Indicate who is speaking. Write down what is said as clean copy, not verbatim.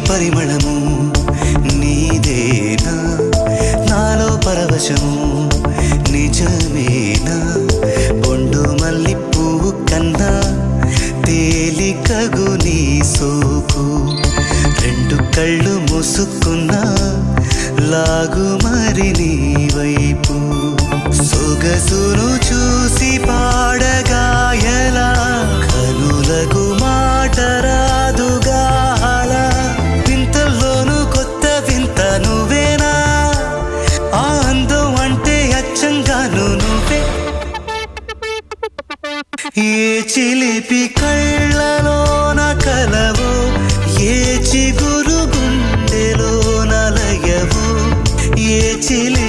Speaker 1: పరిమళము నీదేనా నాలో పరవశము నిజమేనా బొండు మల్లి పువ్వు కన్నా తేలికగు నీ సోకు రెండు కళ్ళు మూసుకున్నా లాగు మరి నీ వైపు సొగసును చూసి పాడగాయలా కనులకు మాట రాదుగా అలా వింతల్లోనూ కొత్త వింత నువ్వేనా ఆ అందం అంటే అచ్చంగాను నువ్వే ఏ చిలిపి కళ్ళలోన కలవో ఏ చిగురు గుండెలో నలయవో ఏ చిలి